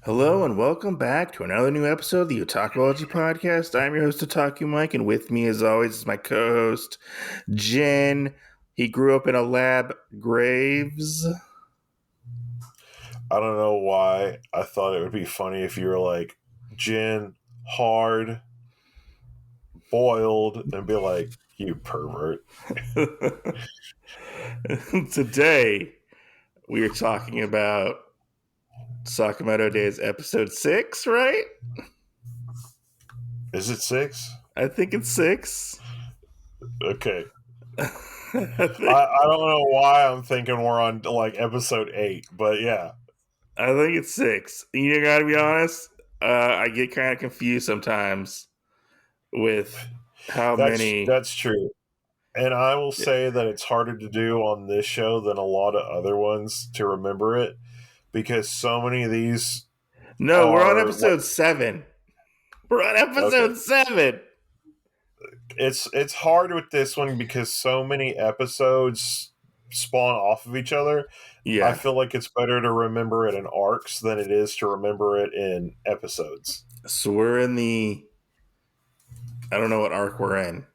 Hello and welcome back to another new episode of the Otakuology Podcast. I'm your host, Otaku Mike, and with me, as always, is my co-host, Jen. He grew up in a lab, Graves. I don't know why I thought it would be funny if you were like gin, hard, boiled, and be like, you pervert. Today, we are talking about Sakamoto Days episode 6, right? Is it 6? I think it's 6. Okay. I think, I don't know why I'm thinking we're on like episode 8, but yeah. I think it's 6. You gotta be honest, I get kind of confused sometimes with how many. That's true. And I will say that it's harder to do on this show than a lot of other ones to remember it because so many of these No, we're on are episode 7. We're on okay. episode 7. It's hard with this one because so many episodes spawn off of each other. I Yeah. feel like it's better to remember it in arcs than it is to remember it in episodes. So we're in the. I don't know what arc we're in.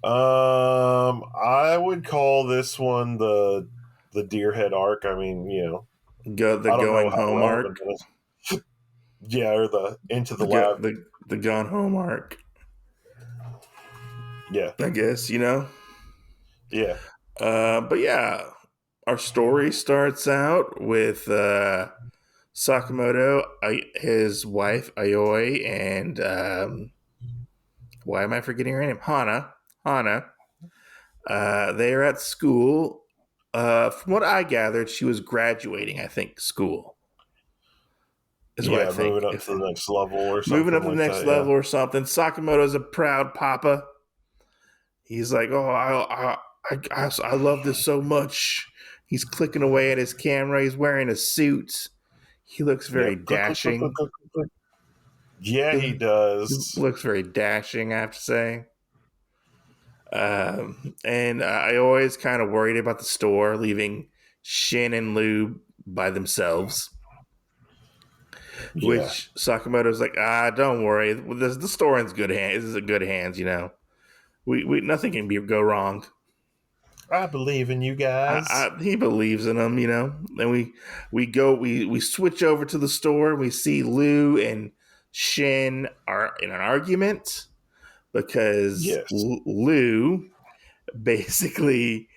I would call this one the Deerhead arc. I mean, The I don't know going how home relevant arc. it is. Yeah, or the Into the The go, Lab. the gone home arc. Yeah, I guess, yeah, But yeah, our story starts out with Sakamoto, his wife Ayoi, and why am I forgetting her name? Hana. They're at school. From what I gathered, she was graduating, I think, school. Is what I yeah. think. Moving up to the next level or Moving something up to the like next that. Yeah, level or something. Sakamoto's a proud papa. He's like, oh, I love this so much. He's clicking away at his camera. He's wearing a suit. He looks yeah. very dashing. Yeah, he He does. looks very dashing, I have to say. And I always kind of worried about the store, leaving Shin and Lou by themselves. Yeah. Which Sakamoto's like, don't worry. The store is good hands. This is in good hands, We nothing can go wrong. I believe in you guys. He believes in them, And we switch over to the store. And we see Lou and Shin are in an argument because Yes. Lou basically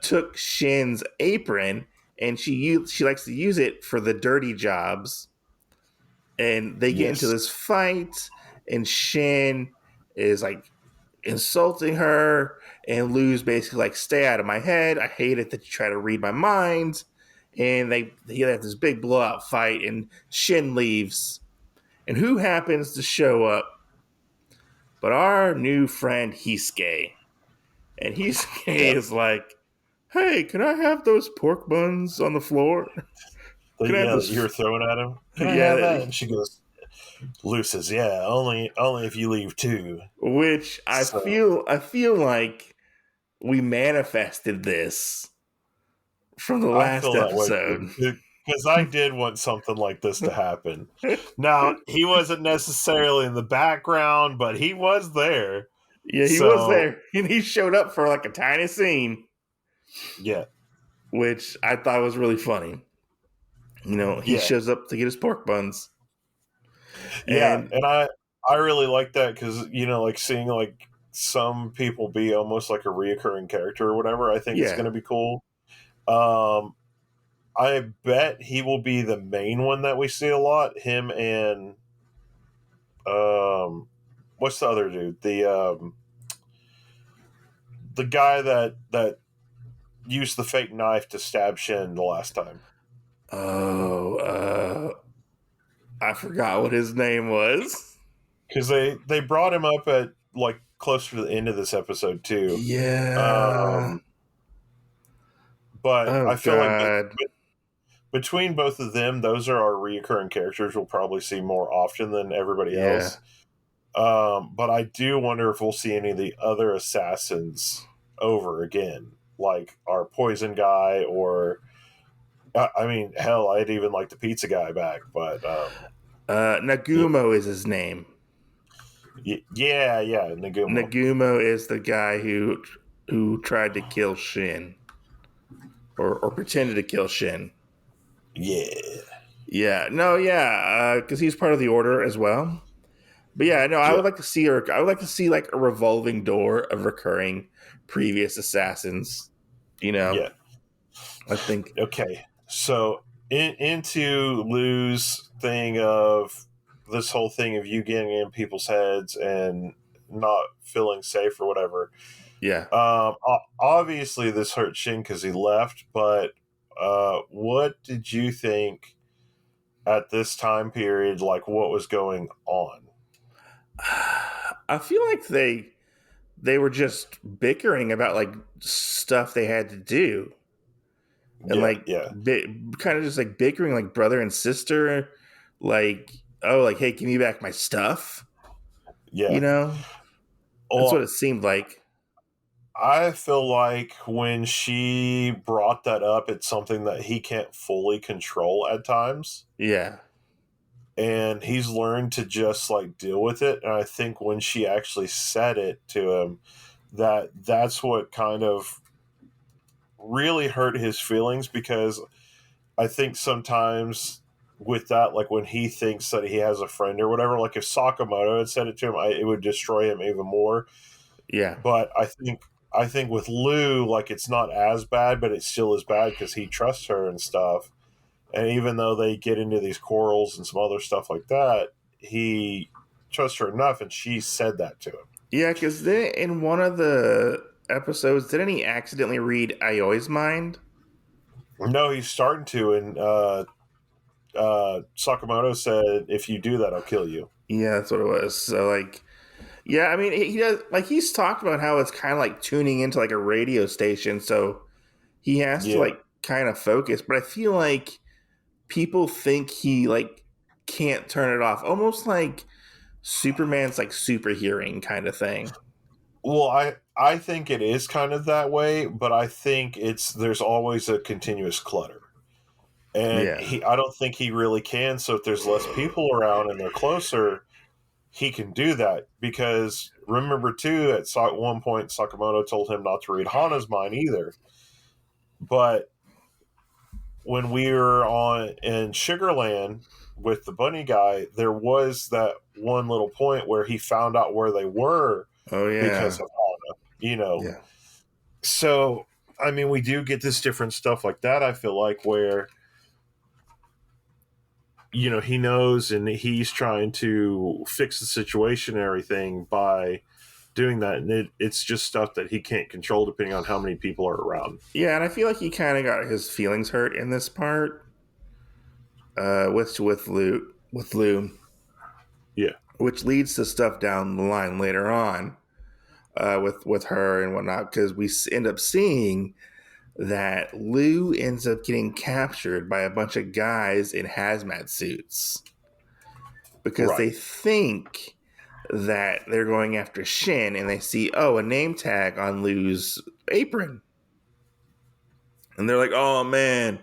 took Shin's apron and she likes to use it for the dirty jobs. And they get into Yes. this fight, and Shin is like insulting her, and Lou's basically like, "Stay out of my head. I hate it that you try to read my mind." And they have this big blowout fight, and Shin leaves. And who happens to show up but our new friend Hisuke? And Hisuke Yeah. is like, "Hey, can I have those pork buns on the floor? Can I have That you those?" were throwing at him. Can I have Yeah, that? And she goes, Lou says, yeah, only if you leave too. which So I feel like we manifested this from the I last feel that way episode. too. Because I did want something like this to happen. Now, he wasn't necessarily in the background, but he was there. Yeah, he was So, there, and he showed up for like a tiny scene, yeah. which I thought was really funny. He Yeah. shows up to get his pork buns, Yeah. and And I really like that because, like seeing like some people be almost like a reoccurring character or whatever, I think is yeah, going to be cool. Um, I bet he will be the main one that we see a lot. Him and what's the other dude? The guy that used the fake knife to stab Shin the last time. oh, I forgot what his name was. Because they brought him up at like closer to the end of this episode too. Yeah. Um, but Oh I feel like God. between both of them, those are our reoccurring characters we'll probably see more often than everybody Yeah. else. But I do wonder if we'll see any of the other assassins over again, like our poison guy or I mean, hell, I'd even like the pizza guy back, but yeah, Nagumo is his name. yeah, yeah, Nagumo. Nagumo is the guy who tried to kill Shin or pretended to kill Shin. Yeah, Yeah, no, yeah, because he's part of the order as well. But yeah, no, I yeah, would like to see her. I would like to see like a revolving door of recurring previous assassins. You know, yeah. I think, Okay, so into Lou's thing of this whole thing of you getting in people's heads and not feeling safe or whatever. yeah. Obviously, this hurt Shin because he left. But what did you think at this time period? Like, what was going on? I feel like they were just bickering about like stuff they had to do, and Yeah, like yeah, kind of just like bickering like brother and sister, like oh like hey, give me back my stuff. You yeah. know, that's what Well, it seemed like. I feel like when she brought that up, it's something that he can't fully control at times. Yeah, And he's learned to just like deal with it. And I think when she actually said it to him, that's what kind of really hurt his feelings, because I think sometimes with that, like when he thinks that he has a friend or whatever, like if Sakamoto had said it to him, it would destroy him even more. yeah. But I think with Lou, like it's not as bad, but it still is bad because he trusts her and stuff. And even though they get into these quarrels and some other stuff like that, he trusts her enough, and she said that to him. Yeah, because then in one of the episodes, didn't he accidentally read Aoi's mind? No, he's starting to, and Sakamoto said, "If you do that, I'll kill you." Yeah, that's what it was. So like, yeah, I mean, he does like he's talked about how it's kind of like tuning into like a radio station, so he has to Yeah. like kind of focus. But I feel like people think he like can't turn it off, almost like Superman's like super hearing kind of thing. Well, I think it is kind of that way, but I think it's there's always a continuous clutter. And Yeah. I don't think he really can. So if there's less people around and they're closer, he can do that. Because remember too, at one point, Sakamoto told him not to read Hana's mind either. But when we were on in Sugarland with the bunny guy, there was that one little point where he found out where they were Oh because yeah. of Hana. You know, Yeah. so I mean, we do get this different stuff like that. I feel like where he knows and he's trying to fix the situation and everything by doing that, and it's just stuff that he can't control depending on how many people are around. Yeah, and I feel like he kind of got his feelings hurt in this part with Lou, Yeah, which leads to stuff down the line later on with her and whatnot. Because we end up seeing that Lou ends up getting captured by a bunch of guys in hazmat suits because right. they think that they're going after Shin, and they see a name tag on Lou's apron, and they're like, "Oh man,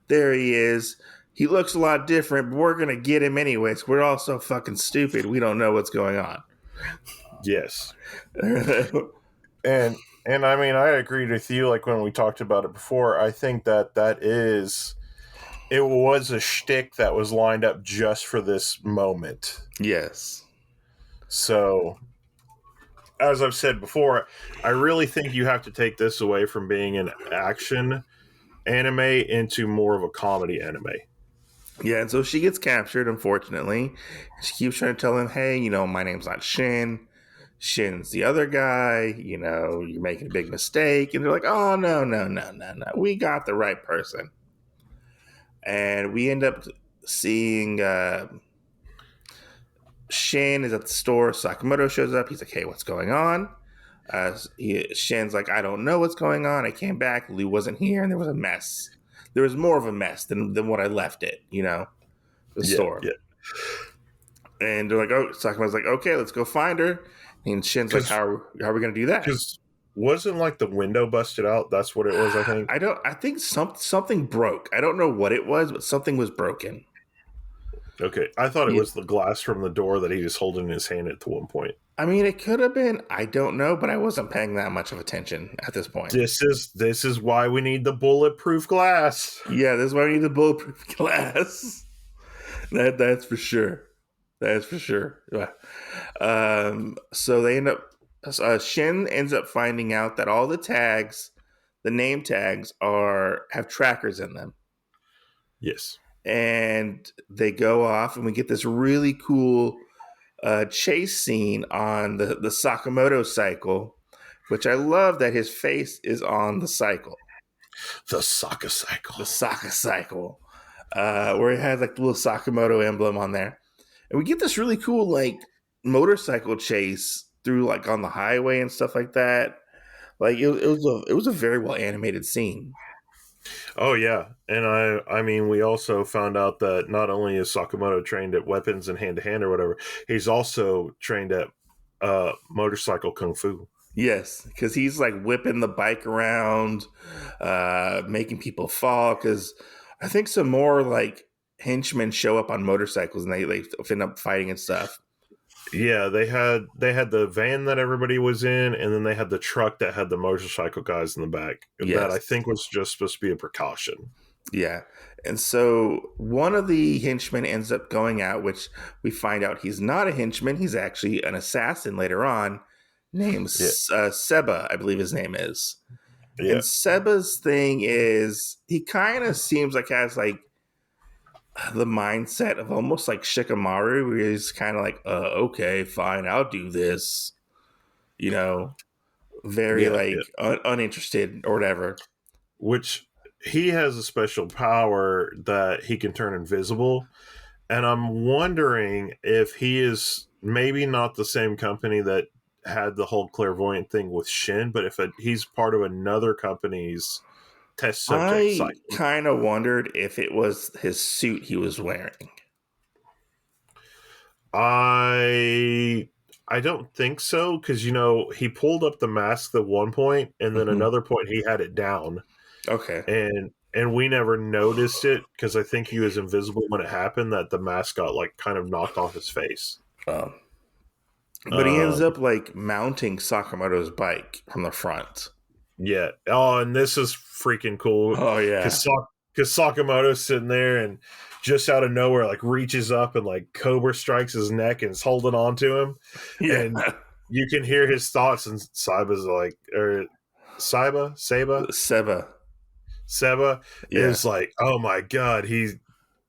there he is." He looks a lot different, but we're gonna get him anyways. We're all so fucking stupid. We don't know what's going on. Yes. And I mean, I agreed with you. Like when we talked about it before, I think that is it was a shtick that was lined up just for this moment. Yes. So, as I've said before, I really think you have to take this away from being an action anime into more of a comedy anime. Yeah, and so she gets captured, unfortunately. She keeps trying to tell him, hey, my name's not Shin. Shin's the other guy. You're making a big mistake. And they're like, oh, no, no, no, no, no. We got the right person. And we end up seeing Shin is at the store. Sakamoto shows up. He's like, hey, what's going on? Shin's like, I don't know what's going on. I came back. Lou wasn't here, and there was a mess. There was more of a mess than what I left it, the Yeah, store. yeah. And they're like, oh, Sakamoto's like, okay, let's go find her. And Shin's like, Because how are we going to do that? wasn't like the window busted out. That's what it was, I think. I don't. I think something broke. I don't know what it was, but something was broken. Okay, I thought it Yeah. was the glass from the door that he was holding in his hand at one point. I mean, it could have been. I don't know, but I wasn't paying that much of attention at this point. This is why we need the bulletproof glass. Yeah, this is why we need the bulletproof glass. That's for sure. That's for sure. Yeah. So they end up. Shin ends up finding out that all the tags, the name tags, have trackers in them, Yes. and they go off, and we get this really cool chase scene on the Sakamoto cycle, which I love that his face is on the cycle, The Saka cycle. the Saka cycle, where it has like the little Sakamoto emblem on there, and we get this really cool like motorcycle chase through like on the highway and stuff like that. Like it was a very well animated scene. Oh yeah, and I mean we also found out that not only is Sakamoto trained at weapons and hand to hand or whatever, he's also trained at motorcycle kung fu. Yes, because he's like whipping the bike around, making people fall. Because I think some more like henchmen show up on motorcycles and they end up fighting and stuff. Yeah, they had the van that everybody was in, and then they had the truck that had the motorcycle guys in the back. That I Yes, think was just supposed to be a precaution. yeah. And so one of the henchmen ends up going out, which we find out he's not a henchman. He's actually an assassin later on, named Yeah, Seba, I believe his name is. yeah, And Seba's thing is he kind of seems like has like the mindset of almost like Shikamaru, where he's kind of like, okay, fine, I'll do this. You know, very yeah, yeah. like uninterested or whatever. Which he has a special power that he can turn invisible, and I'm wondering if he is maybe not the same company that had the whole clairvoyant thing with Shin, but if he's part of another company's test subject I site. kind of wondered if it was his suit he was wearing. I don't think so because he pulled up the mask at one point, and then Hmm. another point he had it down, Okay. and we never noticed it because I think he was invisible when it happened. That the mask got like kind of knocked off his face. Um, but he ends Um, up like mounting Sakamoto's bike from the front. yeah. Oh, and this is freaking cool Oh yeah, because Sakamoto's sitting there and just out of nowhere like reaches up and like Cobra strikes his neck and is holding on to him, yeah. and you can hear his thoughts, and Saiba's like, or Seba. Seba Yeah, is like, oh my god, he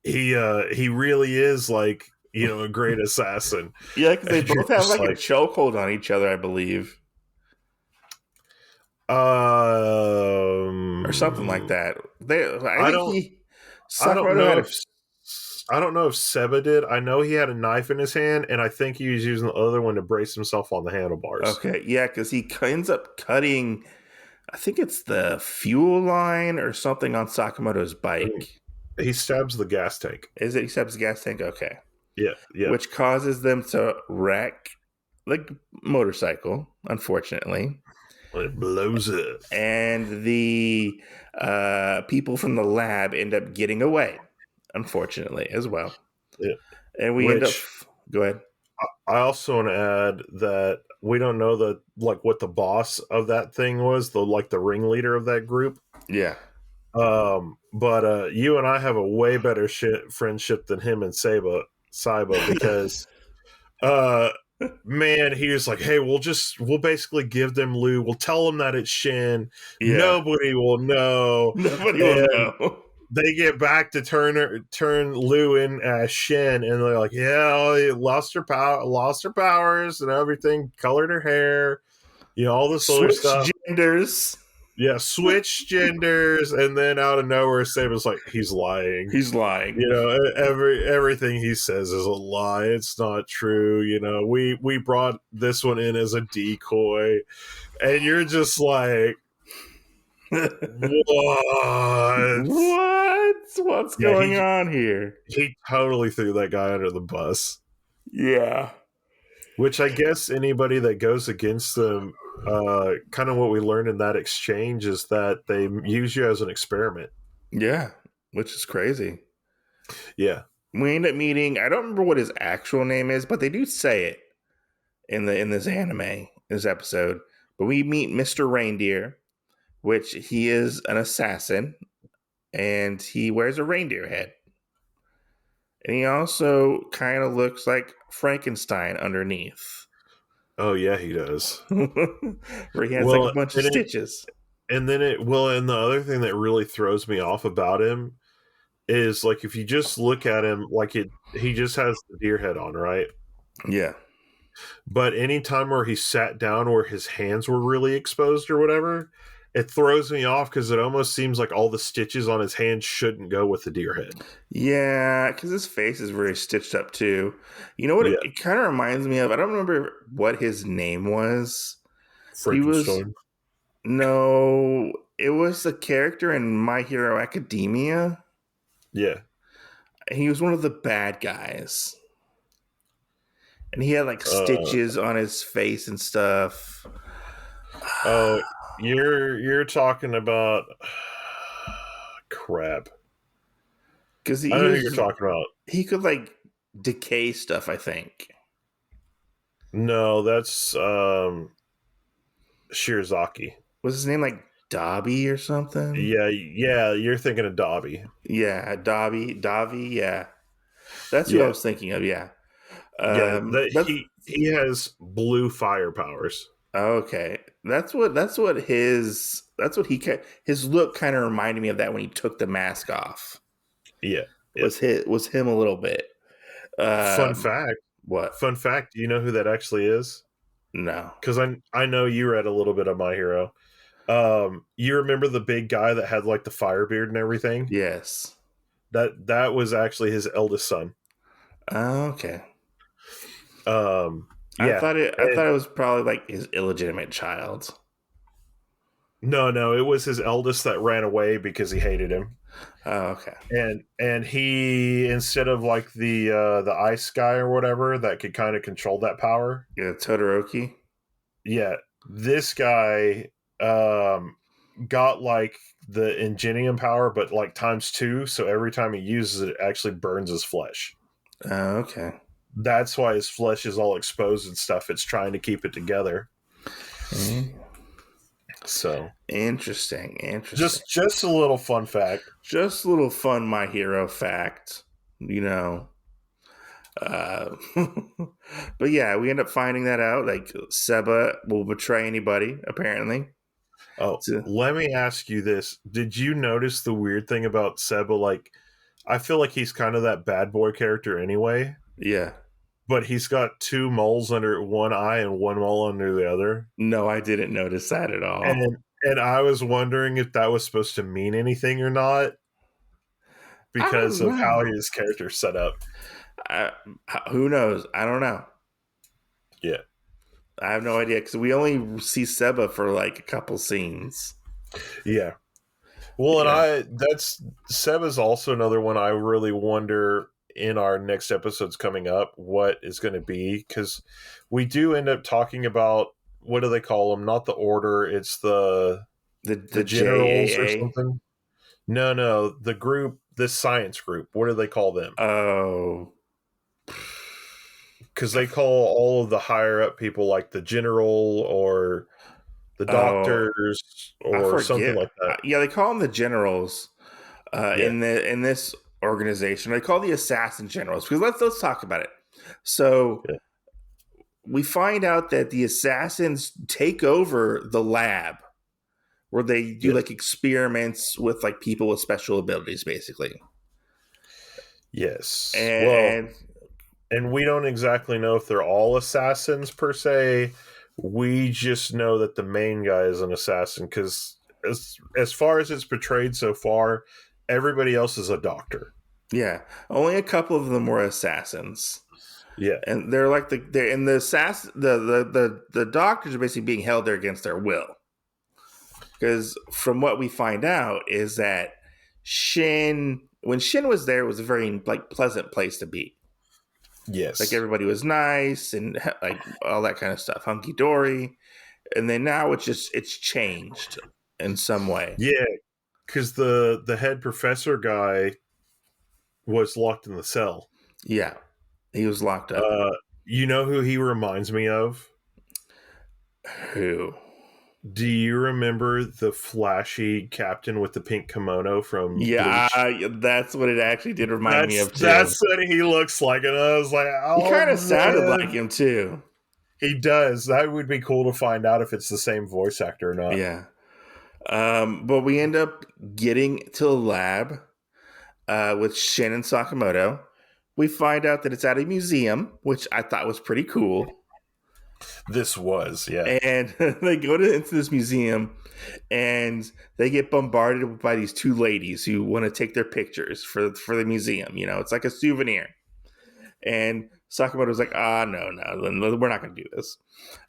really is like a great assassin, yeah, because they and you're both have just like a like, chokehold on each other, I believe, or something like um, that. I I think don't, he I don't Sakamoto know had a if. I don't know if Seba did. I know he had a knife in his hand, and I think he was using the other one to brace himself on the handlebars. okay, yeah, because he ends up cutting. I think it's the fuel line or something on Sakamoto's bike. He stabs the gas tank. Is it except his gas tank? Okay, Yeah, yeah. which causes them to wreck the motorcycle, unfortunately, It blows up. and the people from the lab end up getting away, unfortunately, as well. Yeah. And we end up. Which Go ahead. I also want to add that we don't know what the boss of that thing was, the ringleader of that group. Yeah. But you and I have a way better friendship than him and Saiba because uh man, he was like, hey, we'll basically give them Lou, we'll tell them that it's Shin, Yeah. nobody will know, Nobody will and know. they get back to turn Lou in as Shin, and they're like, yeah, oh, lost her powers and everything, colored her hair, all this other Switch stuff. genders. Yeah, switch genders, and then out of nowhere, Saban's like, he's lying. He's lying. Everything he says is a lie. It's not true. We brought this one in as a decoy, and you're just like, what? What? What's Yeah, going on here? he totally threw that guy under the bus. Yeah. Which I guess anybody that goes against them Kind of what we learned in that exchange is that they use you as an experiment. Yeah, which is crazy. Yeah. We end up meeting. I don't remember what his actual name is, but they do say it in this anime, this episode. But we meet Mr. Reindeer, which he is an assassin, and he wears a reindeer head. And he also kind of looks like Frankenstein underneath, Oh yeah, he does. where he has like a Well, bunch of and stitches. and the other thing that really throws me off about him is like if you just look at him, like he just has the deer head on, right? Yeah. But anytime where he sat down where his hands were really exposed or whatever, it throws me off because it almost seems like all the stitches on his hands shouldn't go with the deer head. Yeah, because his face is very stitched up too. You know what? Yeah, It kind of reminds me of. I don't remember what his name was. He was Frankenstein. no. It was a character in My Hero Academia. Yeah. He was one of the bad guys, and he had like Uh, stitches on his face and stuff. oh, you're talking about crap. Because I he know who you're was talking about. he could like decay stuff. I think. No, that's Shirazaki. Was his name like Dobby or something? Yeah, yeah, you're thinking of Dobby. Yeah, Dobby. Yeah, that's who I Yeah, was thinking of. Yeah. yeah. That That's he has blue fire powers. okay. His look kind of reminded me of that when he took the mask off. Yeah, yeah. Was him a little bit. Fun Um, fact. what? Fun fact. Do you know who that actually is? No. Because I know you read a little bit of My Hero. You remember the big guy that had like the fire beard and everything? Yes. That was actually his eldest son. Okay. Yeah, I and thought it was probably like his illegitimate child. no, it was his eldest that ran away because he hated him. Oh, okay. And he, instead of like the ice guy or whatever that could kind of control that power, Yeah, Todoroki. yeah, this guy got like the ingenium power, but like times two. So every time he uses it, it actually burns his flesh. Oh, okay. That's why his flesh is all exposed and stuff. It's trying to keep it together. Mm. So Interesting. just a little fun fact. Just a little fun My Hero fact, you know. Uh, but yeah, we end up finding that out. Like Seba will betray anybody, apparently. Oh, So, let me ask you this: did you notice the weird thing about Seba? Like, I feel like he's kind of that bad boy character anyway, yeah. but he's got two moles under one eye and one mole under the other. No, I didn't notice that at all. And I was wondering if that was supposed to mean anything or not I because don't of how know. his character's set up. I, who knows? I don't know. Yeah. I have no idea because we only see Seba for like a couple scenes. Yeah. Well, and Yeah. that's Seba's also another one I really wonder in our next episodes coming up what is going to be because we do end up talking about what do they call them? Not the order, it's the The generals or JAA. something. No, the group, this science group. What do they call them? Oh, Because they call all of the higher up people like the general or the oh, doctors I or something forget. like that. Yeah, they call them the generals Yeah, in this organization. They call the assassin generals because let's talk about it. So yeah, we find out that the assassins take over the lab where they do yeah. like experiments with like people with special abilities, basically. Yes. Well, And and we don't exactly know if they're all assassins per se. We just know that the main guy is an assassin because as far as it's portrayed so far, everybody else is a doctor. yeah, only a couple of them were assassins. Yeah. And they're like they're in the doctors are basically being held there against their will. Because from what we find out is that when Shin was there, it was a very like pleasant place to be. Like Yes. everybody was nice and like all that kind of stuff, hunky dory. and then now it's changed in some way. Yeah, because the head professor guy was locked in the cell. Yeah, he was locked up. Uh, you know who he reminds me of? Who? Do you remember the flashy captain with the pink kimono from Yeah, Bleach? that's what it actually did remind me of too. That's what he looks like, and I was like, He oh kind of sounded like man, him too. he does. That would be cool to find out if it's the same voice actor or not. Yeah. But we end up getting to the lab with Shin and Sakamoto. We find out that it's at a museum, which I thought was pretty cool. This was, yeah, And they go into this museum and they get bombarded by these two ladies who want to take their pictures for the museum. It's like a souvenir. And Sakamoto's like, no, we're not going to do this.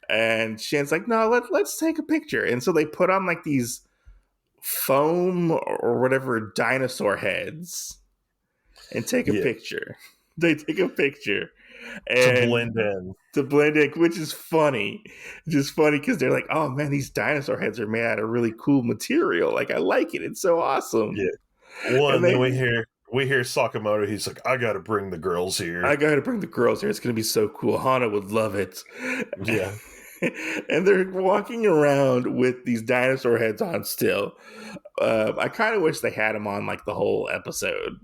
And Shin's like, no, let's take a picture. And so they put on like these foam or whatever dinosaur heads and take a yeah, picture. They take a picture to and blend in. to blend in, which is funny. It's just funny because they're like, oh man, these dinosaur heads are made out of really cool material. Like, I like it. It's so awesome. Yeah, well, And and then they, we hear Sakamoto. He's like, I got to bring the girls I here. got to bring the girls here. It's going to be so cool. Hana would love it. Yeah, And they're walking around with these dinosaur heads on still. I kind of wish they had them on like the whole episode,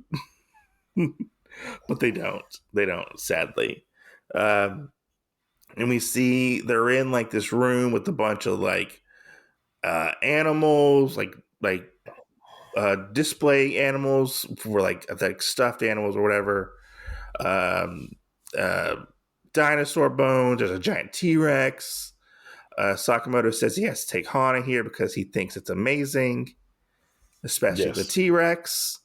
but they don't. They don't, sadly. Um, and we see they're in like this room with a bunch of like animals, like display animals for like stuffed animals or whatever. Um, uh, Dinosaur bones. There's a giant T-Rex. Sakamoto says he has to take Hana here because he thinks it's amazing, especially the yes, T-Rex.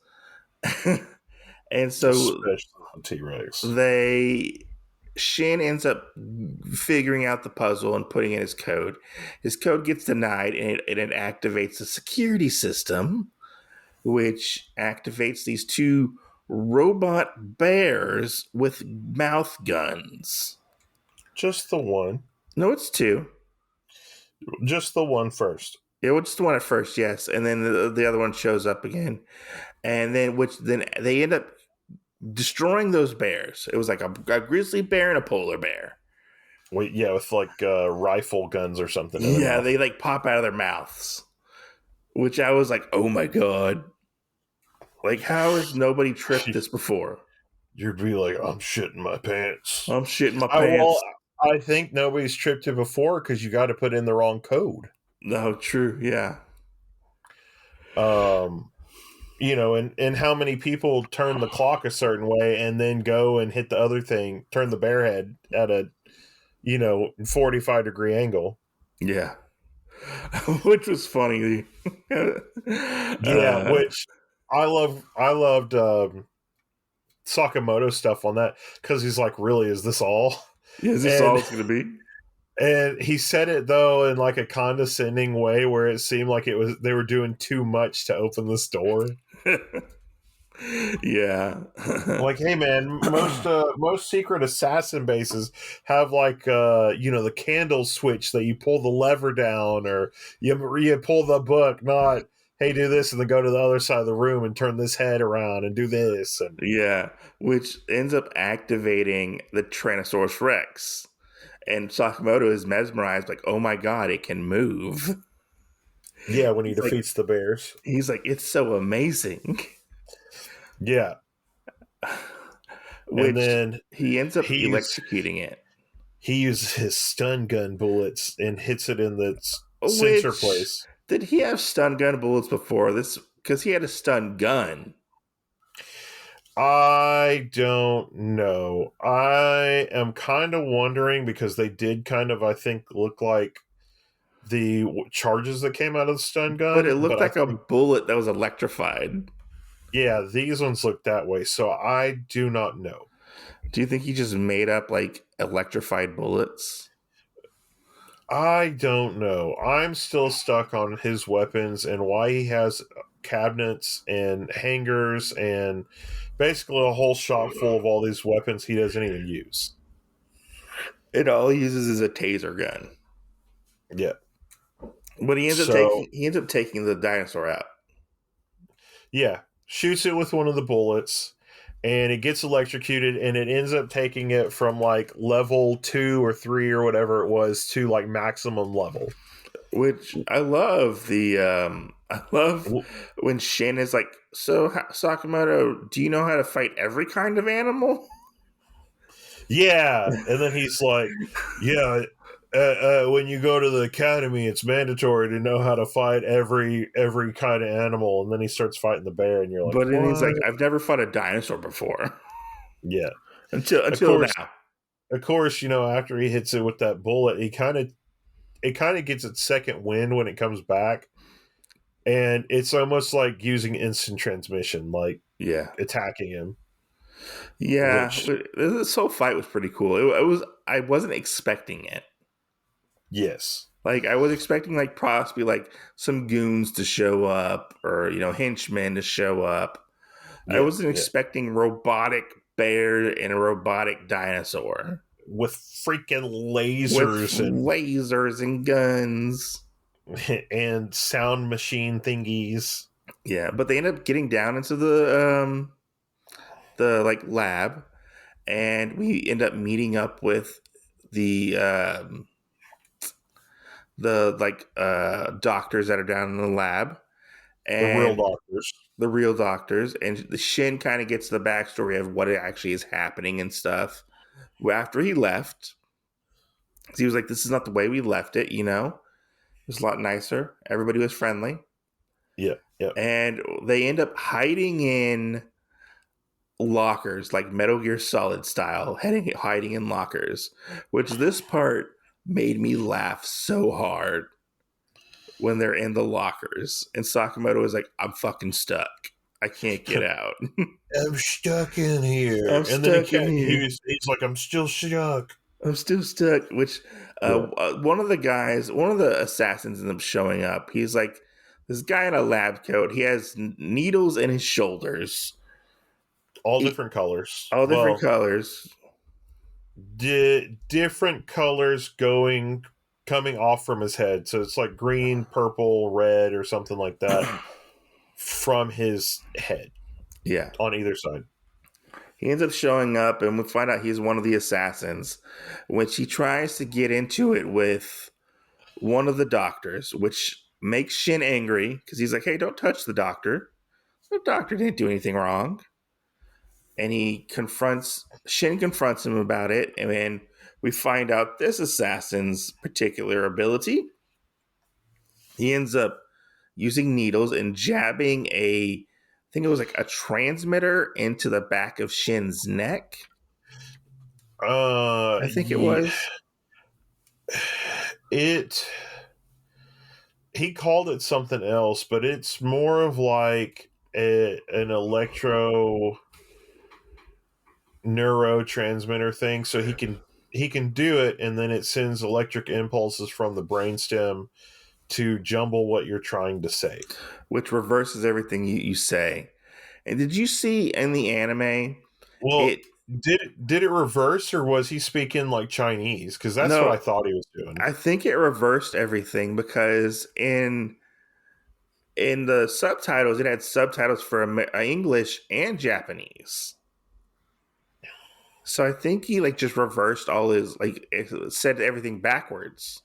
And so especially the T Rex. they Shin ends up figuring out the puzzle and putting in his code. His code gets denied, and it activates a security system, which activates these two robot bears with mouth guns. Just the one. No, it's two. Just the one first. It was just the one at first, yes, and then the other one shows up again, and then they end up destroying those bears. It was like a grizzly bear and a polar bear. Yeah, with like rifle guns or something in their Yeah, mouth. they like pop out of their mouths, which I was like, oh my god, like how has nobody tripped this before? You'd be like, I'm shitting my pants. I'm shitting my Well, pants. I think nobody's tripped it before because you got to put in the wrong code. No, true, yeah, Um, and how many people turn the clock a certain way and then go and hit the other thing, turn the bear head at a 45-degree angle. yeah, which was funny. Yeah, which I loved Sakamoto stuff on that because he's like, really, is this all? Yeah, is this all And it's gonna be? and he said it though in like a condescending way where it seemed like they were doing too much to open this door. Yeah. Like, hey man, most secret assassin bases have like the candle switch that you pull the lever down, or you pull the book, not hey do this and then go to the other side of the room and turn this head around and do this. And Yeah, which ends up activating the Tyrannosaurus Rex. And Sakamoto is mesmerized, like, oh my god, it can move. yeah, when he He's like, defeats the bears. it's so amazing. Yeah, and Which then he ends up he's electrocuting it. he uses his stun gun bullets and hits it in the sensor Which place. did he have stun gun bullets before this? Because he had a stun gun. I don't know. I am kind of wondering because they did kind of, I think, look like the charges that came out of the stun But it gun. But looked I like a think, bullet that was electrified. yeah, these ones look that way. So I do not know. Do you think he just made up like electrified bullets? I don't know. I'm still stuck on his weapons and why he has cabinets and hangars and basically a whole shop full of all these weapons he doesn't even use. It all he uses is a taser gun. Yeah. But So he ends up taking the dinosaur out. yeah, shoots it with one of the bullets, and it gets electrocuted, and it ends up taking it from like level 2 or 3 or whatever it was to like maximum level. Which I love I love when Shin is like, so Sakamoto, do you know how to fight every kind of animal? Yeah, and then he's like, "Yeah, when you go to the academy, it's mandatory to know how to fight every kind of animal." And then he starts fighting the bear, and you're like, But then he's "What?" like, I've never fought a dinosaur before Yeah, of until course, now. after he hits it with that bullet, it kind of gets its second wind when it comes back, and it's almost like using instant transmission, like Yeah, attacking him. yeah. Which, But this whole fight was pretty cool. It was. I wasn't expecting it. yes, Like I was expecting like possibly like some goons to show up or henchmen to show up. I yeah, wasn't yeah, expecting robotic bear and a robotic dinosaur with freaking with lasers lasers and guns. and sound machine thingies. Yeah, but they end up getting down into the like lab, and we end up meeting up with the doctors that are down in the lab, The real and doctors. the real doctors, and the Shin kind of gets the backstory of what actually is happening and stuff. After he left, he was like, "This is not the way we left it," It was a lot nicer. Everybody was friendly. Yeah, yeah. And they end up hiding in lockers, like Metal Gear Solid style, hiding in lockers, which this part made me laugh so hard when they're in the lockers. And Sakamoto is like, I'm fucking stuck. I can't get out. I'm stuck in here, I'm and then he stuck in can't. here. He's like, I'm still stuck. I'm still stuck. Which Yeah, one of the assassins ends up showing up. He's like this guy in a lab coat. He has needles in his shoulders, all different colors. all different Well, colors. different colors coming off from his head. So it's like green, purple, red, or something like that from his head Yeah. on either side. He ends up showing up, and we find out he's one of the assassins, which he tries to get into it with one of the doctors, which makes Shin angry because he's like, hey, don't touch the doctor. The doctor didn't do anything wrong. And Shin confronts him about it, and then we find out this assassin's particular ability. He ends up using needles and jabbing I think it was like a transmitter into the back of Shin's neck. I think it Ye was. it. He called it something else, but it's more of like an electro neurotransmitter thing. So he can do it, and then it sends electric impulses from the brainstem to jumble what you're trying to say. Which reverses everything you say. And did you see in the anime Well, it did it reverse, or was he speaking like Chinese? Because that's what I no, thought he was doing. I think it reversed everything because in the subtitles it had subtitles for English and Japanese. So I think he like just reversed all his like it said everything backwards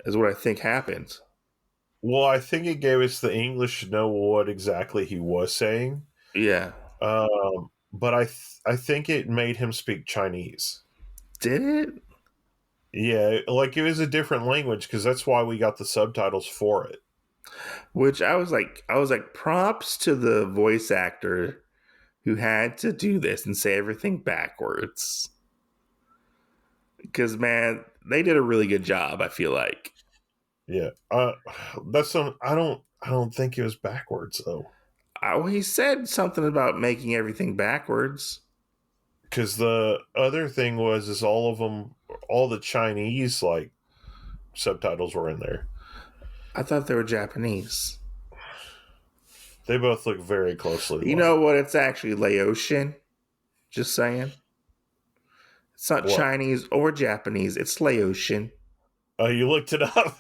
is what I think happened. Well, I think it gave us the English to know what exactly he was saying. Yeah. But I think it made him speak Chinese. Did it? Yeah, like it was a different language because that's why we got the subtitles for it. Which I was like props to the voice actor who had to do this and say everything backwards. Because man, they did a really good job. I feel like. Yeah, that's some. I don't think it was backwards though, Well, he said something about making everything backwards. because the other thing was is all of them, all the Chinese like subtitles were in there. I thought they were Japanese. They both look very closely You alike. know what? It's actually Laotian. Just saying. It's not What? Chinese or Japanese. It's Laotian. Oh, you looked it up?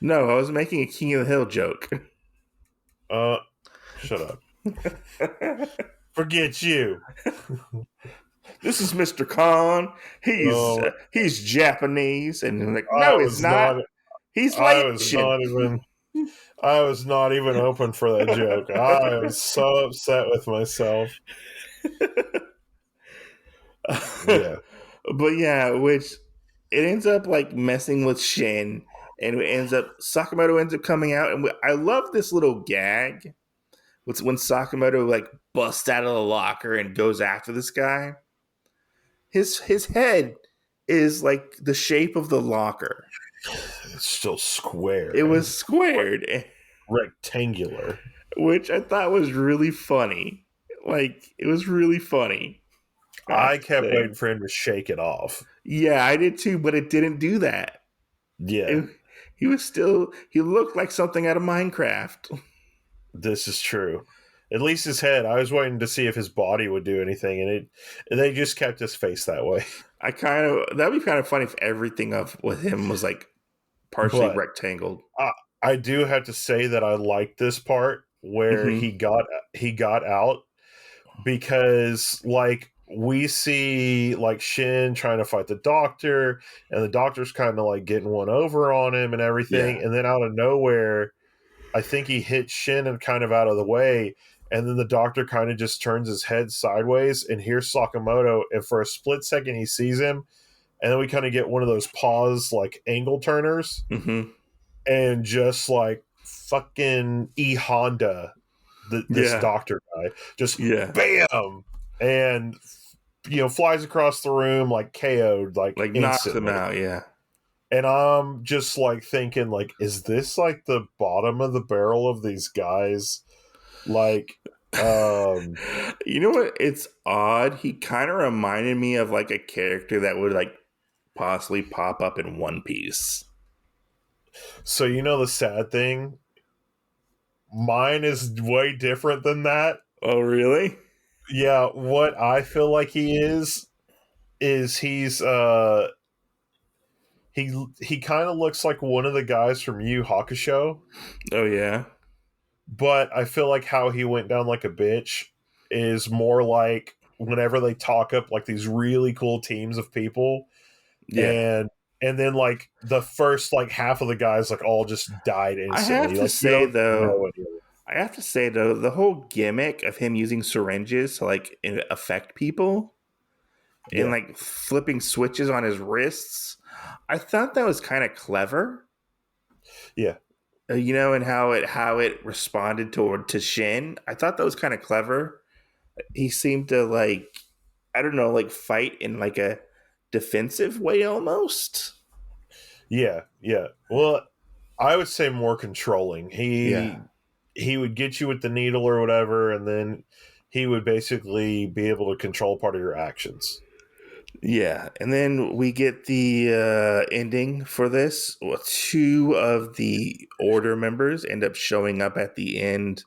No, I was making a King of the Hill joke. Uh, shut up. Forget you. This is Mr. Khan. Oh, He's Japanese, and I'm like, I no, he's was not. not. He's I was Laotian. not even. I was not even open for that joke. I am so upset with myself. Yeah. But yeah, which it ends up like messing with Shin, and it ends up Sakamoto ends up coming out, and I love this little gag. It's when Sakamoto like busts out of the locker and goes after this guy. His head is like the shape of the locker. It's still square It was and squared, rectangular. which I thought was really funny. Like it was really funny. I have I to kept say, waiting for him to shake it off. yeah, I did too, but it didn't do that. Yeah, It, he was still he looked like something out of Minecraft. this is true. At least his head. I was waiting to see if his body would do anything, and they just kept his face that way. I kind of that'd be kind of funny if everything of with him was like partially But rectangled. I, I do have to say that I like this part where Hmm. he got out because like we see like Shin trying to fight the doctor, and the doctor's kind of like getting one over on him and Yeah. everything, and then out of nowhere I think he hits Shin and kind of out of the way, and then the doctor kind of just turns his head sideways and here's Sakamoto, and for a split second he sees him, and then we kind of get one of those pause like angle turners, Hmm. and just like fucking E Honda, this Yeah. doctor guy, just Yeah. bam, and flies across the room like KO'd like Like knocks him instantly. out. Yeah. And I'm just like thinking, like, is this like the bottom of the barrel of these guys? Like, um, You know what? It's odd. He kind of reminded me of like a character that would like possibly pop up in One Piece. so the sad thing, mine is way different than that. Oh, really? Yeah, what I feel like he is he kind of looks like one of the guys from Yu Hakusho, Oh, yeah. but I feel like how he went down like a bitch is more like whenever they talk up like these really cool teams of people, Yeah. and then like the first like half of the guys like all just died I have instantly, to like you say don't though, know any of them. the whole gimmick of him using syringes to like affect people and Yeah, like flipping switches on his wrists, I thought that was kind of clever. yeah, And how it responded to Shin. I thought that was kind of clever. He seemed to like I don't know, like fight in like a defensive way almost. yeah. Well, I would say more controlling. Yeah. He would get you with the needle or whatever, and then he would basically be able to control part of your actions. Yeah, and then we get the ending for this. Well, two of the order members end up showing up at the end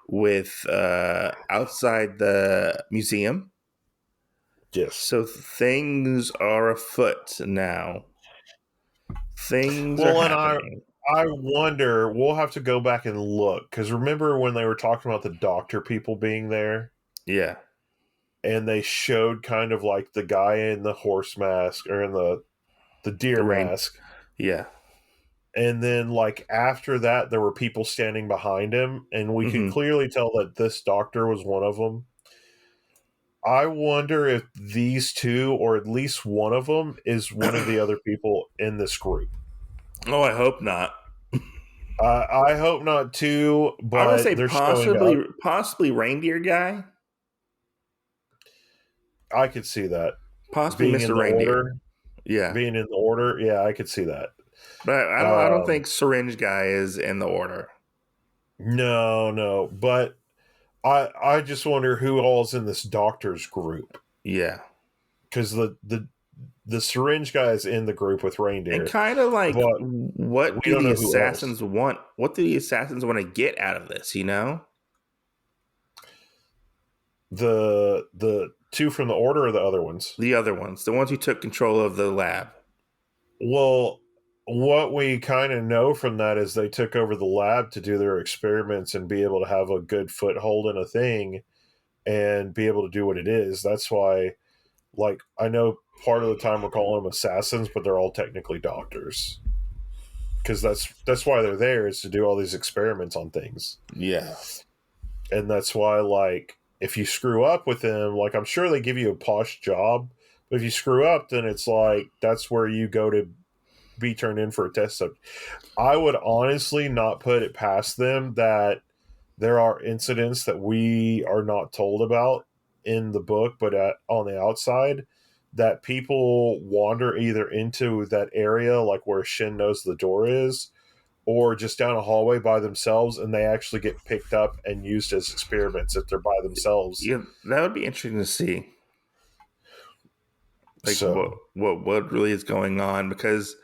with outside the museum. Yes. So things are afoot now. Things are Well, and happening. I wonder, we'll have to go back and look, because remember when they were talking about the doctor people being there, Yeah, and they showed kind of like the guy in the horse mask or in the the deer rain. mask, Yeah. and then like after that there were people standing behind him, and we could Hmm. clearly tell that this doctor was one of them. I wonder if these two, or at least one of them, is one of the other people in this group. Oh, I hope not. I hope not too, I'm gonna say but they're showing up. possibly reindeer guy, I could see that possibly being in Mr. the Reindeer. order, Yeah, Yeah, I could see that. but I don't Um, think syringe guy is in the order. no, but I just wonder who all's in this doctor's group, Yeah, because the syringe guy is in the group with and reindeer, kind of like but what we do don't the know who else. assassins want? What do the assassins want to get out of this? The two from the order, or the other ones. The other ones, the ones who took control of the lab. Well, what we kind of know from that is they took over the lab to do their experiments and be able to have a good foothold in a thing and be able to do what it is. That's why, like, I know part of the time we're calling them assassins, but they're all technically doctors because that's why they're there, is to do all these experiments on things. Yeah. And that's why, like, if you screw up with them, like, I'm sure they give you a posh job, but if you screw up, then it's like that's where you go to be turned in for a test subject. I would honestly not put it past them that there are incidents that we are not told about in the book, but on the outside, that people wander either into that area, like where Shin knows the door is, or just down a hallway by themselves, and they actually get picked up and used as experiments if they're by themselves. Yeah, that would be interesting to see. Like So, what really is going on, because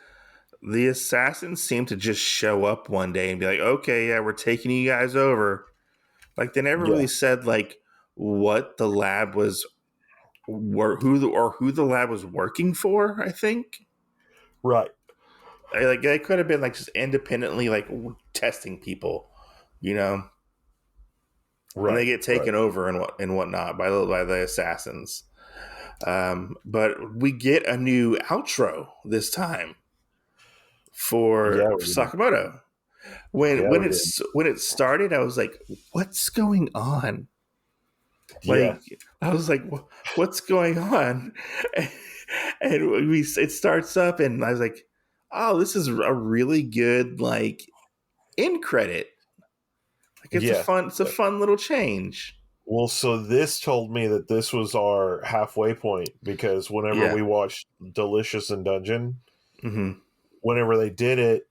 the assassins seem to just show up one day and be like, "Okay, yeah, we're taking you guys over." Like they never yeah, really said like what the lab was, who the lab was working for. I think right, like they could have been like just independently like testing people, you know, and they right, get right. taken over and whatnot by the assassins. But we get a new outro this time Yeah, for we did. Sakamoto. Yeah, we did. When it started, I was like, "What's going on?" Yeah, Like I was like, "What's going on?" And it starts up, and I was like, "Oh, this is a really good like end credit. Like yeah. it's a fun little change." Well, so this told me that this was our halfway point because whenever Yeah. we watched Delicious in Dungeon, Hmm. whenever they did it,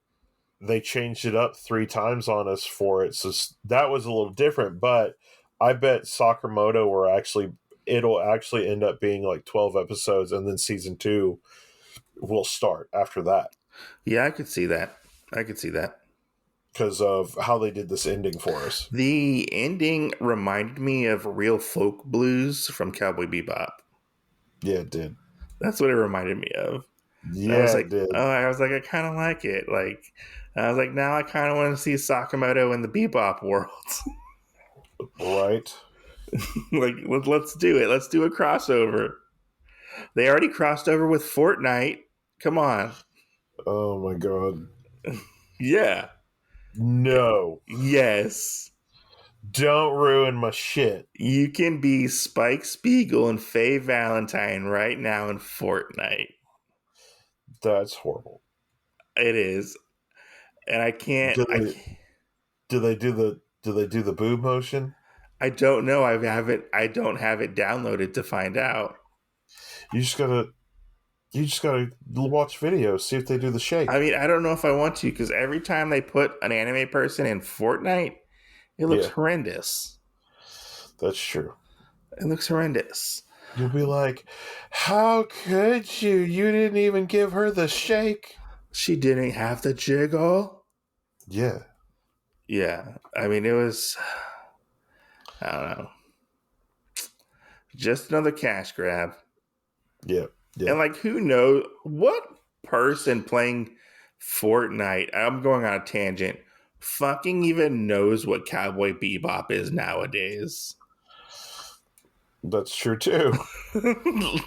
they changed it up 3 times on us for it. So that was a little different, but I bet Sakamoto were actually it'll actually end up being like 12 episodes and then season 2 will start after that Yeah, I could see that. I could see that. because of how they did this ending for us. The ending reminded me of real folk blues from Cowboy Bebop. Yeah, it did. That's what it reminded me of. And Yeah, it did. I was like, I kind of like it. Like, I was like, now I kind of want to see Sakamoto in the Bebop world. Right. Like, let's do it. Let's do a crossover. They already crossed over with Fortnite. Come on. Oh my god. Yeah. No. Yes. Don't ruin my shit. You can be Spike Spiegel and Faye Valentine right now in Fortnite. That's horrible. It is. And Do they do they do the boob motion? I don't know. I don't have it downloaded to find out. You just gotta you just gotta watch videos, see if they do the I shake. mean, I don't know if I want to because every time they put an anime person in Fortnite, it looks Yeah, horrendous. that's true. It looks horrendous. You'll be like, how could you? You didn't even give her the shake. She didn't have the jiggle. Yeah, Yeah, I mean, it was, I don't know, just another cash grab. yeah, yeah. And like, who knows what person playing Fortnite? I'm going on a tangent. Fucking even knows what Cowboy Bebop is nowadays. That's true too.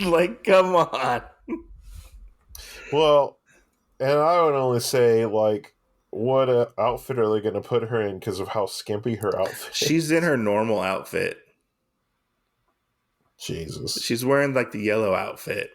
Like, come on. Well, and I would only say like, what outfit are they going to put her in because of how skimpy her outfit She's in is? her normal outfit. Jesus. She's wearing like the yellow outfit.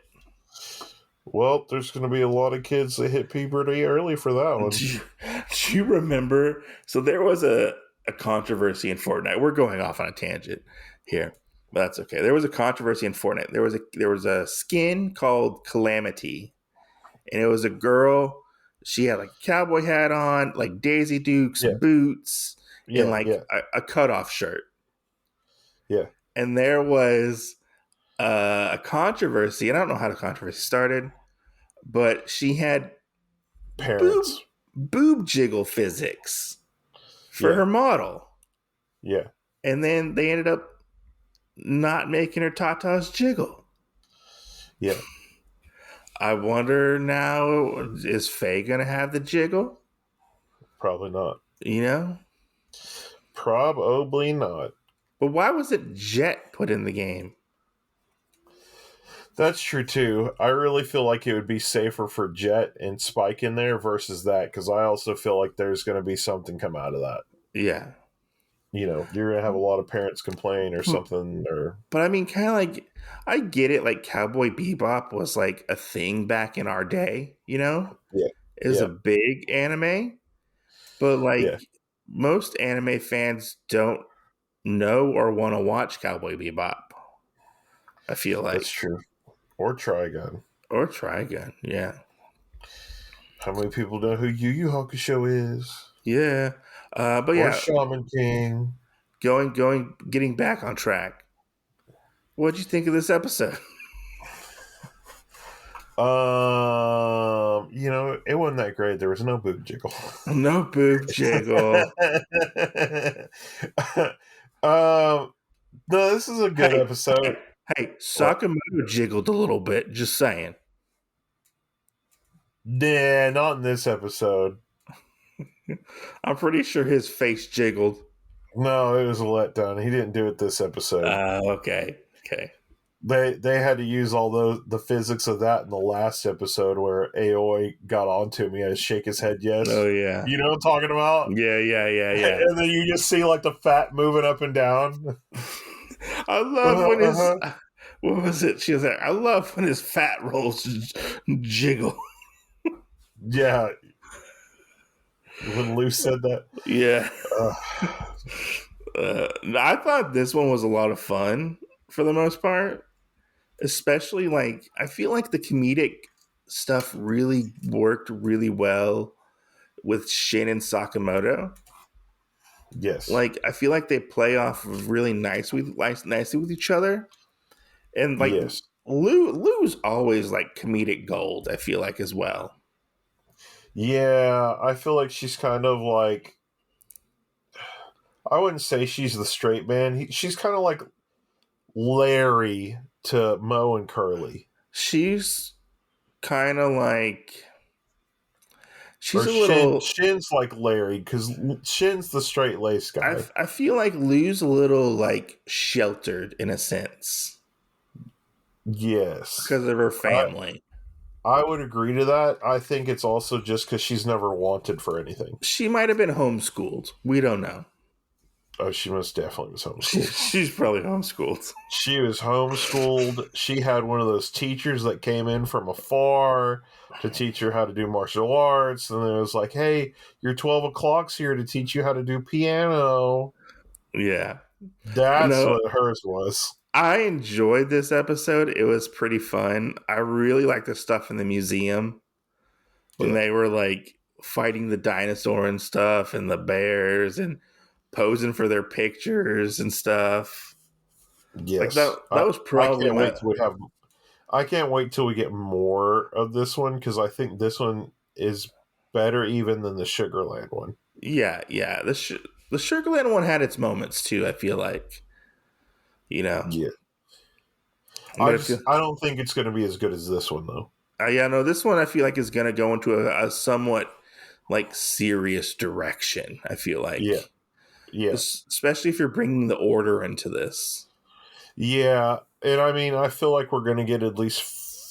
Well, there's going to be a lot of kids that hit puberty early for that one. Do you remember? So there was a controversy in Fortnite. We're going off on a tangent here, but that's okay. There was a controversy in Fortnite. There was a skin called Calamity, and it was a girl. She had like a cowboy hat on, like Daisy Dukes Yeah, boots, and yeah, like yeah, a cutoff shirt. yeah. And there was a controversy. And I don't know how the controversy started, but she had boob Parents. boob jiggle physics for Yeah, her model, yeah, and then they ended up not making her tatas jiggle. yeah. I wonder now, is Faye gonna have the jiggle? Probably not. You know? Probably not. But why was it Jet put in the game? That's true too. I really feel like it would be safer for Jet and Spike in there versus that, because I also feel like there's going to be something come out of that. Yeah. You know, you're going to have a lot of parents complain or Hmm. something, or But I mean, kind of like, I get it. Like, Cowboy Bebop was like a thing back in our day, you know? yeah, It was yeah, a big anime, but yeah. like, most anime fans don't know or want to watch Cowboy Bebop, I feel That's like. true. Or Trigun. Or Trigun. Yeah. How many people know who Yu Yu Hakusho is? Yeah. But Or yeah, Shaman King? getting back on track. What'd you think of this episode? You know, it wasn't that great. There was no boob jiggle. No boob jiggle. um, no, this is a good Hey, episode. hey, What? Sakamoto jiggled a little bit, just saying. Nah, not in this episode. I'm pretty sure his face jiggled. No, it was a letdown. He didn't do it this episode. Okay. Okay. They had to use all the physics of that in the last episode where Aoi got onto him. He had to shake his head Oh yes. yeah. You know what I'm talking about? Yeah, yeah, yeah, yeah. And then you just see like the fat moving up and down. I love when Uh-huh, his uh-huh. what was it? She was like, I love when his fat rolls jiggle. Yeah, when Lou said that. Yeah. Uh, I thought this one was a lot of fun for the most part. Especially like I feel like the comedic stuff really worked really well with Shin and Sakamoto. yes, Like I feel like they play off really nicely with each other. And like yes. Lou's always like comedic gold, I feel like as well. Yeah, I feel like she's kind of like, I wouldn't say she's the straight man. She's kind of like Larry to Mo and Curly. She's kind of like she's Or a little Shin's like Larry, because Shin's the straight lace guy. I feel like Lou's a little like sheltered in a sense Yes. because of her I, family. I would agree to that. I think it's also just because she's never wanted for anything. She might have been homeschooled. We don't know. Oh, she most definitely was homeschooled. She's probably homeschooled. She was homeschooled. She had one of those teachers that came in from afar to teach her how to do martial arts. And then it was like, hey, your 12 o'clock's here to teach you how to do piano. Yeah. That's No, what hers was. I enjoyed this episode. It was pretty fun. I really like the stuff in the museum when Yeah. they were like fighting the dinosaur and stuff and the bears and posing for their pictures and stuff. Like Yes. that was I probably can't wait my till we have. I can't wait till we get more of this one, because I think this one is better even than the Sugarland one. yeah. The Sugarland one had its moments too, I feel like. You know. Yeah. But I feel I don't think it's going to be as good as this one though. yeah, no, this one I feel like is gonna go into a somewhat like serious direction, I feel Yeah. like. Yeah. Especially if you're bringing the order into this. Yeah, and I mean, I feel like we're going to get at least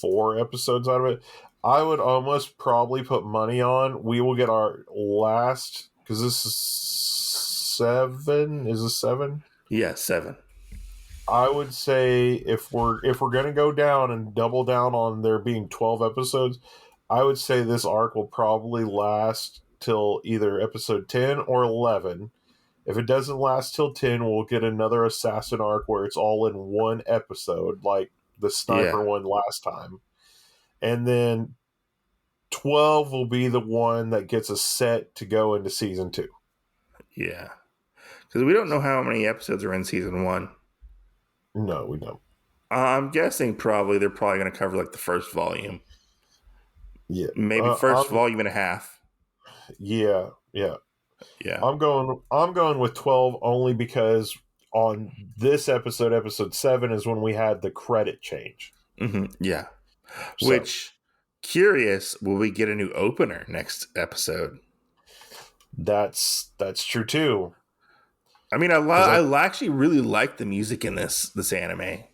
4 episodes out of it. I would almost probably put money on we will get our last, because this is 7. Is this 7? Yeah, 7. I would say if we're going to go down and double down on there being 12 episodes, I would say this arc will probably last till either episode 10 or 11. If it doesn't last till 10, we'll get another assassin arc where it's all in one episode, like the sniper Yeah, one last time. And then 12 will be the one that gets us set to go into season 2. yeah. Because we don't know how many episodes are in season 1. No, we don't. I'm guessing they're probably going to cover like the first volume, Yeah. maybe first volume and a half. Yeah, yeah. Yeah, I'm going with 12 only because on this episode 7 is when we had the credit change. yeah. So, Which Curious, will we get a new opener next episode? That's true too. I mean, Because I actually really like the music in this anime.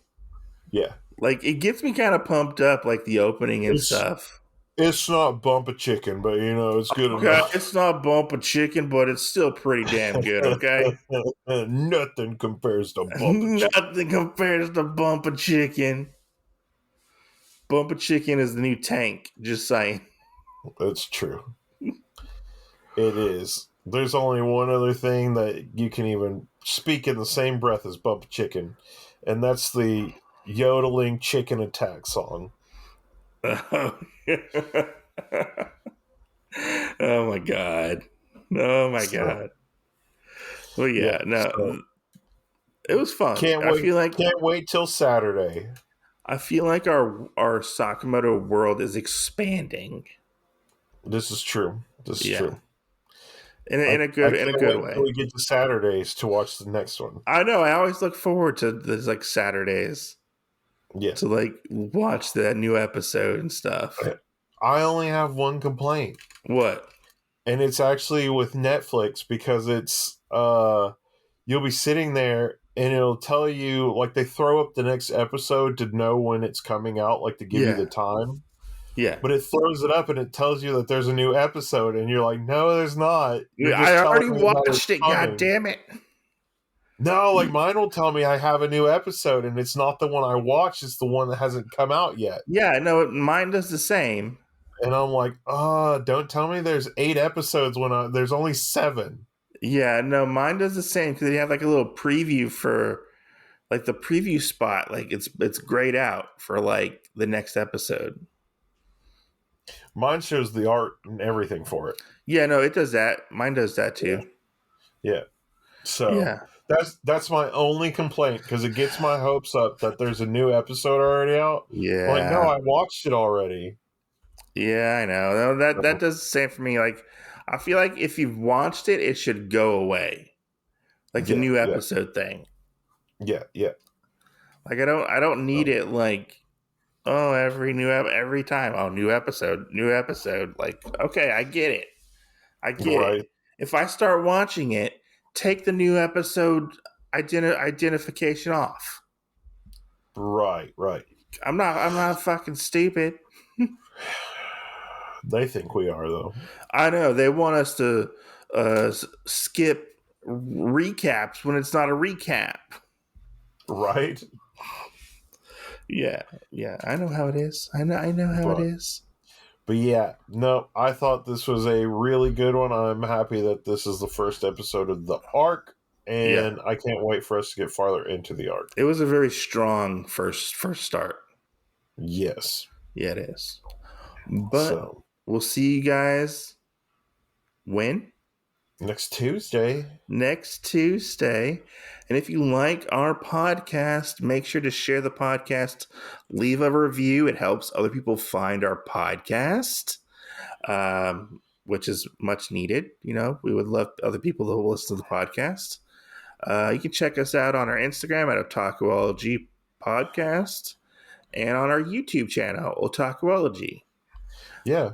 yeah, Like, it gets me kind of pumped up, like the opening and it's stuff. it's not bump a chicken, but it's good Okay, enough. it's not bump of chicken, but it's still pretty damn good. Okay, Nothing compares to bump a chicken. nothing compares to bump of chicken. Bump of chicken is the new tank. Just saying. That's true. It is. There's only one other thing that you can even speak in the same breath as bump a chicken, and that's the yodeling chicken attack song. Oh, oh my god. Oh my So god. Well, yeah, yeah, so no, it was fun. can't wait. Can't wait till Saturday. I feel like our Sakamoto world is expanding. This is true. This is Yeah, true. in a I in a can't good wait until way. we get to Saturdays to watch the next one. I know. I always look forward to this like Saturdays Yeah. to like watch that new episode and stuff. I only have one complaint, What? and it's actually with Netflix because it's you'll be sitting there and it'll tell you like they throw up the next episode to know when it's coming out, like to give you the Yeah, time. yeah. But it throws it up and it tells you that there's a new episode, and you're like, no, there's not. You're I just telling already me that it's watched it. God coming. damn it. No, like mine will tell me I have a new episode, and it's not the one I watched, it's the one that hasn't come out yet. Yeah, no, mine does the same. And I'm like, don't tell me there's 8 episodes when there's only 7. Yeah, no, mine does the same because they have like a little preview for like the preview spot. Like it's grayed out for like the next episode. Mine shows the art and everything for it. Yeah, no, it does that. Mine does that Yeah. too. Yeah. So Yeah, that's my only complaint because it gets my hopes up that there's a new episode already out. I'm like, no, yeah, I watched it already. yeah. I know. No, that So, does the same for me. Like, I feel like if you've watched it, it should go away. Like the yeah, new yeah, episode thing. yeah, yeah. Like I don't need So, it. Like every time. Oh, new episode, new episode. Like okay, I get it. I get it. right, If I start watching it, take the new episode identification off. right. I'm not fucking stupid. They think we are though. I know they want us to skip recaps when it's not a recap. Right? Yeah, yeah, I know how it is. I know how it But is. but yeah, no, I thought this was a really good one. I'm happy that this is the first episode of the arc, Yeah, and I can't wait for us to get farther into the arc. it was a very strong first start. Yes. Yeah, it is. But So we'll see you guys when next Tuesday. next Tuesday. And if you like our podcast, make sure to share the podcast, leave a review. It helps other people find our podcast, which is much needed. You know, we would love other people to listen to the podcast. You can check us out on our Instagram at Otakuology Podcast and on our YouTube channel, Otakuology. Yeah.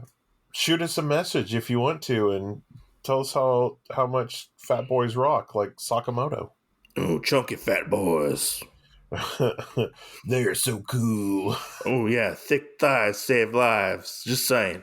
Shoot us a message if you want to and tell us how much Fat Boys rock, like Sakamoto. Oh, chunky fat boys. They're so cool. Oh, yeah. Thick thighs save lives. Just saying.